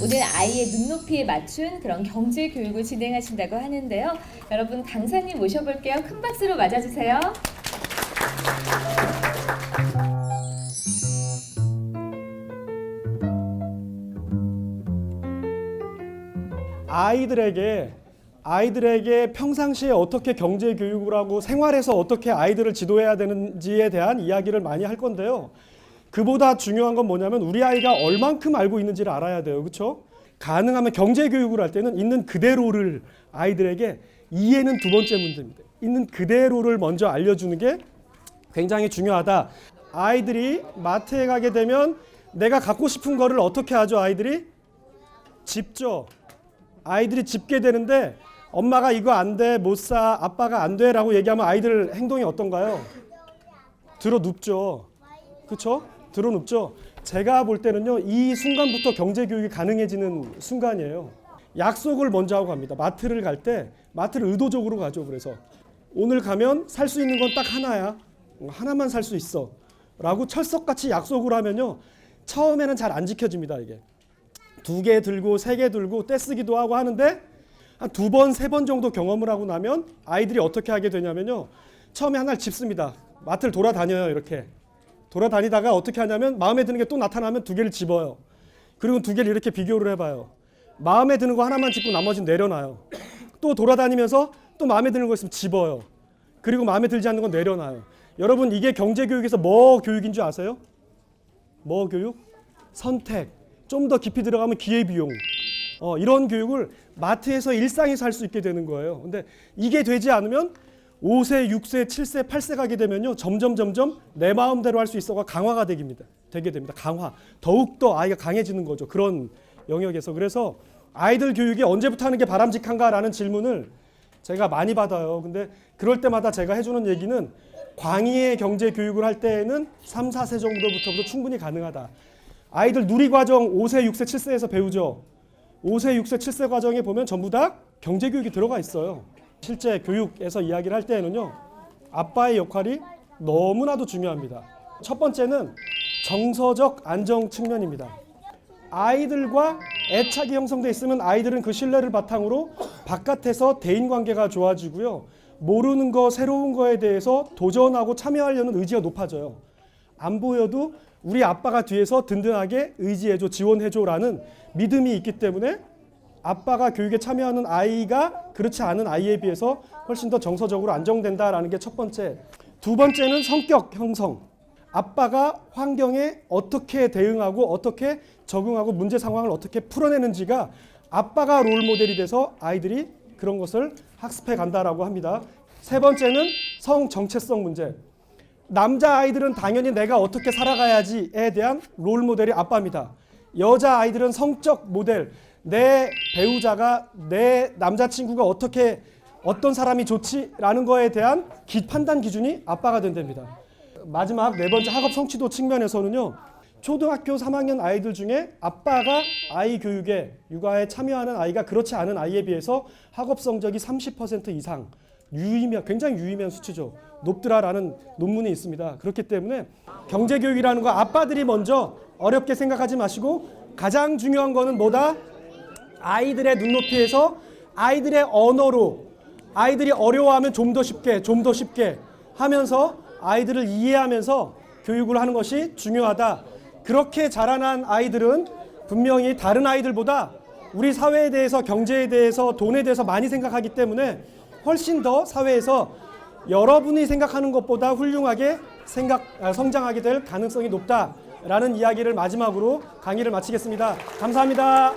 오늘 아이의 눈높이에 맞춘 그런 경제 교육을 진행하신다고 하는데요. 여러분 강사님 모셔볼게요. 큰 박수로 맞아주세요. 아이들에게 평상시에 어떻게 경제 교육을 하고 생활에서 어떻게 아이들을 지도해야 되는지에 대한 이야기를 많이 할 건데요. 그보다 중요한 건 뭐냐면 우리 아이가 얼만큼 알고 있는지를 알아야 돼요. 그렇죠? 가능하면 경제 교육을 할 때는 있는 그대로를 아이들에게, 이해는 두 번째 문제입니다. 있는 그대로를 먼저 알려주는 게 굉장히 중요하다. 아이들이 마트에 가게 되면 내가 갖고 싶은 거를 어떻게 하죠? 아이들이 집죠. 아이들이 집게 되는데 엄마가 이거 안 돼, 못 사, 아빠가 안 돼 라고 얘기하면 아이들 행동이 어떤가요? 들어 눕죠. 그렇죠? 들어 눕죠. 제가 볼 때는요, 이 순간부터 경제 교육이 가능해지는 순간이에요. 약속을 먼저 하고 갑니다. 마트를 갈 때 마트를 의도적으로 가죠. 그래서 오늘 가면 살 수 있는 건 딱 하나야. 하나만 살 수 있어 라고 철석같이 약속을 하면요, 처음에는 잘 안 지켜집니다. 이게 2개 들고 3개 들고 떼쓰기도 하고 하는데 한 2번, 3번 정도 경험을 하고 나면 아이들이 어떻게 하게 되냐면요, 처음에 하나를 집습니다. 마트를 돌아다녀요. 이렇게 돌아다니다가 어떻게 하냐면 마음에 드는 게 또 나타나면 2개를 집어요. 그리고 2개를 이렇게 비교를 해봐요. 마음에 드는 거 하나만 집고 나머지는 내려놔요. 또 돌아다니면서 또 마음에 드는 거 있으면 집어요. 그리고 마음에 들지 않는 건 내려놔요. 여러분, 이게 경제교육에서 뭐 교육인 줄 아세요? 뭐 교육? 선택. 좀 더 깊이 들어가면 기회비용. 이런 교육을 마트에서 일상에서 할 수 있게 되는 거예요. 근데 이게 되지 않으면 5세, 6세, 7세, 8세 가게 되면요, 점점 내 마음대로 할 수 있어가 강화가 되게 됩니다. 강화. 더욱더 아이가 강해지는 거죠. 그런 영역에서. 그래서 아이들 교육이 언제부터 하는 게 바람직한가라는 질문을 제가 많이 받아요. 근데 그럴 때마다 제가 해주는 얘기는 광의의 경제 교육을 할 때에는 3, 4세 정도부터도 충분히 가능하다. 아이들 누리과정 5세, 6세, 7세에서 배우죠. 5세, 6세, 7세 과정에 보면 전부 다 경제교육이 들어가 있어요. 실제 교육에서 이야기를 할 때에는요, 아빠의 역할이 너무나도 중요합니다. 첫 번째는 정서적 안정 측면입니다. 아이들과 애착이 형성돼 있으면 아이들은 그 신뢰를 바탕으로 바깥에서 대인관계가 좋아지고요, 모르는 거, 새로운 거에 대해서 도전하고 참여하려는 의지가 높아져요. 안 보여도 우리 아빠가 뒤에서 든든하게 의지해줘, 지원해줘라는 믿음이 있기 때문에 아빠가 교육에 참여하는 아이가 그렇지 않은 아이에 비해서 훨씬 더 정서적으로 안정된다라는 게 첫 번째. 두 번째는 성격 형성. 아빠가 환경에 어떻게 대응하고 어떻게 적응하고 문제 상황을 어떻게 풀어내는지가 아빠가 롤모델이 돼서 아이들이 그런 것을 학습해 간다라고 합니다. 세 번째는 성정체성 문제. 남자아이들은 당연히 내가 어떻게 살아가야지에 대한 롤모델이 아빠입니다. 여자아이들은 성적 모델, 내 배우자가, 내 남자친구가 어떤 사람이 좋지라는 거에 대한 판단 기준이 아빠가 된답니다. 마지막 네 번째 학업 성취도 측면에서는요, 초등학교 3학년 아이들 중에 아빠가 아이 교육에, 육아에 참여하는 아이가 그렇지 않은 아이에 비해서 학업 성적이 30% 이상, 굉장히 유의미한 수치죠. 높더라라는 논문이 있습니다. 그렇기 때문에 경제교육이라는 거 아빠들이 먼저 어렵게 생각하지 마시고, 가장 중요한 거는 뭐다? 아이들의 눈높이에서 아이들의 언어로, 아이들이 어려워하면 좀 더 쉽게 하면서 아이들을 이해하면서 교육을 하는 것이 중요하다. 그렇게 자라난 아이들은 분명히 다른 아이들보다 우리 사회에 대해서, 경제에 대해서, 돈에 대해서 많이 생각하기 때문에 훨씬 더 사회에서 여러분이 생각하는 것보다 훌륭하게 성장하게 될 가능성이 높다라는 이야기를 마지막으로 강의를 마치겠습니다. 감사합니다.